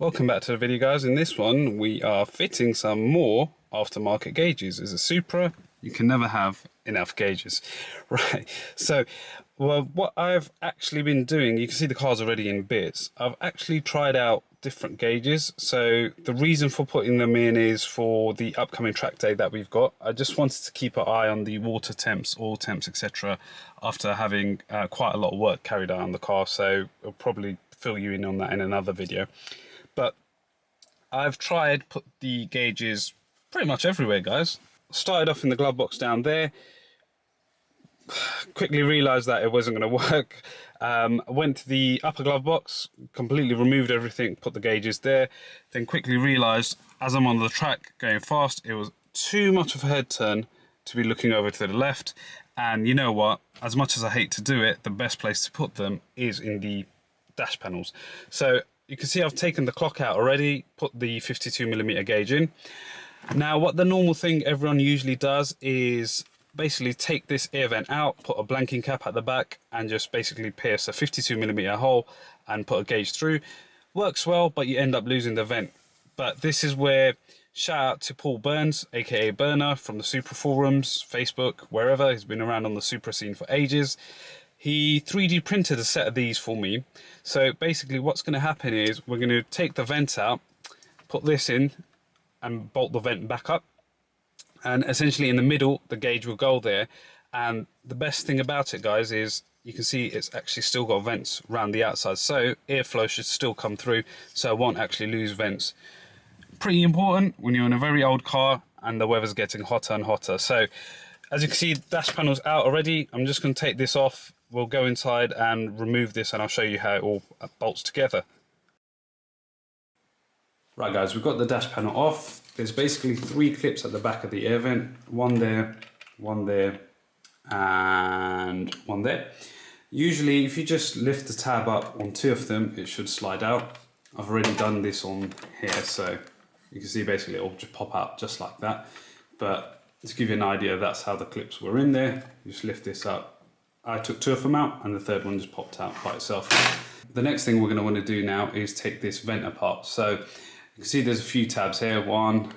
Welcome back to the video, guys. In this one we are fitting some more aftermarket gauges. As a Supra, you can never have enough gauges. Right, so what I've actually been doing, you can see the car's already in bits. I've actually tried out different gauges. So the reason for putting them in is for the upcoming track day that we've got. I just wanted to keep an eye on the water temps, oil temps, etc. after having quite a lot of work carried out on the car, so I'll probably fill you in on that in another video. But I've tried put the gauges pretty much everywhere, guys. Started off in the glove box down there. Quickly realised that it wasn't going to work. Went to the upper glove box, completely removed everything, put the gauges there. Then quickly realised as I'm on the track going fast, it was too much of a head turn to be looking over to the left. And you know what? As much as I hate to do it, the best place to put them is in the dash panels. So you can see I've taken the clock out already, put the 52mm gauge in. Now what the normal thing everyone usually does is basically take this air vent out, put a blanking cap at the back and just basically pierce a 52mm hole and put a gauge through. Works well, but you end up losing the vent. But this is where, shout out to Paul Burns, aka Burner, from the Supra forums, Facebook, wherever. He's been around on the Supra scene for ages. He 3D printed a set of these for me. So basically what's going to happen is we're going to take the vent out, put this in and bolt the vent back up. And essentially in the middle, the gauge will go there. And the best thing about it, guys, is you can see it's actually still got vents around the outside. So airflow should still come through, so I won't actually lose vents. Pretty important when you're in a very old car and the weather's getting hotter and hotter. So as you can see, dash panel's out already. I'm just going to take this off. We'll go inside and remove this and I'll show you how it all bolts together. Right guys, we've got the dash panel off. There's basically 3 clips at the back of the air vent. One there, and one there. Usually if you just lift the tab up on 2 of them, it should slide out. I've already done this on here, so you can see basically it'll just pop out just like that. But to give you an idea, that's how the clips were in there. You just lift this up. I took 2 of them out and the third one just popped out by itself. The next thing we're going to want to do now is take this vent apart. So you can see there's a few tabs here, 1,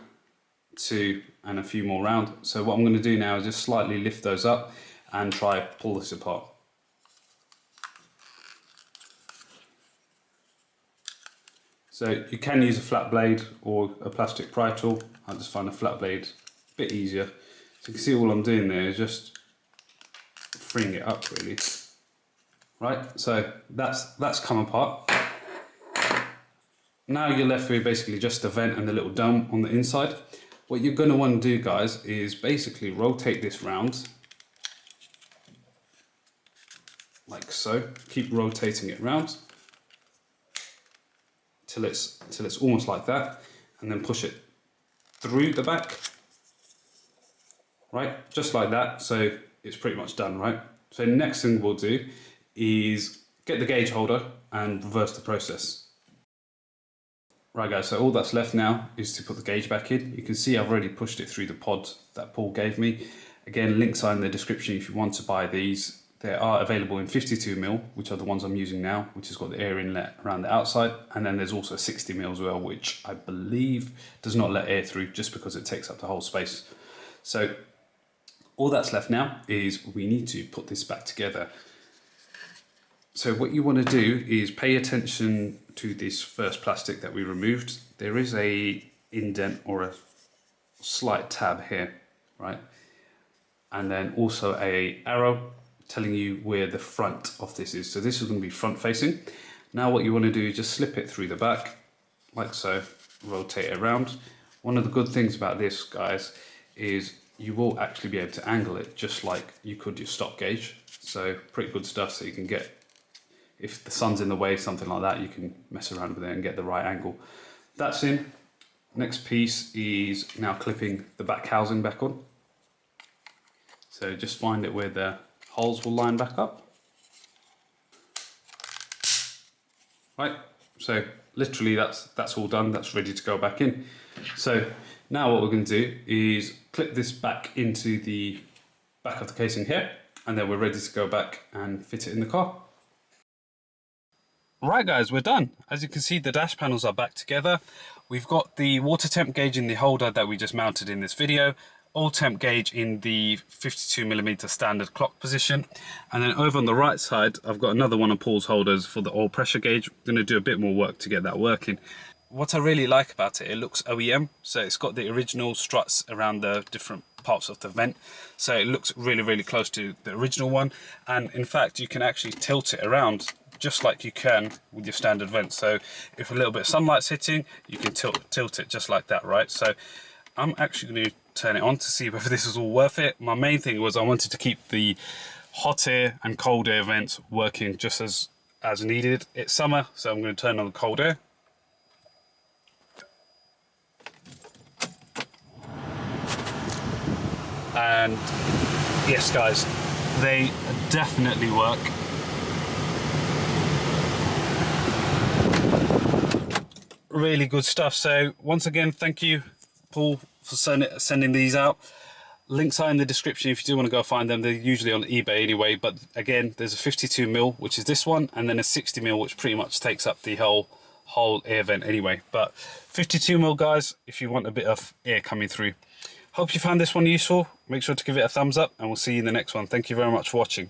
2 and a few more round. So what I'm going to do now is just slightly lift those up and try pull this apart. So you can use a flat blade or a plastic pry tool. I just find a flat blade a bit easier. So you can see all I'm doing there is just freeing it up really. Right, so that's come apart. Now you're left with basically just the vent and the little dome on the inside. What you're going to want to do, guys, is basically rotate this round like so. Keep rotating it round till it's almost like that, and then push it through the back. Right, just like that. So it's pretty much done, right? So next thing we'll do is get the gauge holder and reverse the process. Right guys, so all that's left now is to put the gauge back in. You can see I've already pushed it through the pod that Paul gave me. Again, links are in the description if you want to buy these. They are available in 52mm, which are the ones I'm using now, which has got the air inlet around the outside. And then there's also 60mm as well, which I believe does not let air through just because it takes up the whole space. So all that's left now is we need to put this back together. So what you want to do is pay attention to this first plastic that we removed. There is a indent or a slight tab here, right? And then also a arrow telling you where the front of this is. So this is going to be front facing. Now what you want to do is just slip it through the back, like so, rotate it around. One of the good things about this, guys, is you will actually be able to angle it just like you could your stock gauge. So pretty good stuff, so you can get, if the sun's in the way, something like that, you can mess around with it and get the right angle. That's in. Next piece is now clipping the back housing back on. So just find it where the holes will line back up. Right, so literally that's all done, that's ready to go back in. So now what we're going to do is clip this back into the back of the casing here, and then we're ready to go back and fit it in the car. Right guys, we're done. As you can see, the dash panels are back together. We've got the water temp gauge in the holder that we just mounted in this video, oil temp gauge in the 52mm standard clock position, and then over on the right side I've got another one of Paul's holders for the oil pressure gauge. I'm going to do a bit more work to get that working. What I really like about it, it looks OEM, so it's got the original struts around the different parts of the vent, so it looks really close to the original one, and in fact you can actually tilt it around just like you can with your standard vent. So if a little bit of sunlight's hitting, you can tilt it just like that, right? So I'm actually going to turn it on to see whether this is all worth it. My main thing was I wanted to keep the hot air and cold air vents working just as needed. It's summer, so I'm going to turn on the cold air. And yes guys, they definitely work. Really good stuff. So once again, thank you Paul for sending these out. Links are in the description if you do want to go find them. They're usually on eBay anyway, but again, there's a 52mm, which is this one, and then a 60mm, which pretty much takes up the whole air vent anyway. But 52mm guys, if you want a bit of air coming through. Hope you found this one useful. Make sure to give it a thumbs up, and we'll see you in the next one. Thank you very much for watching.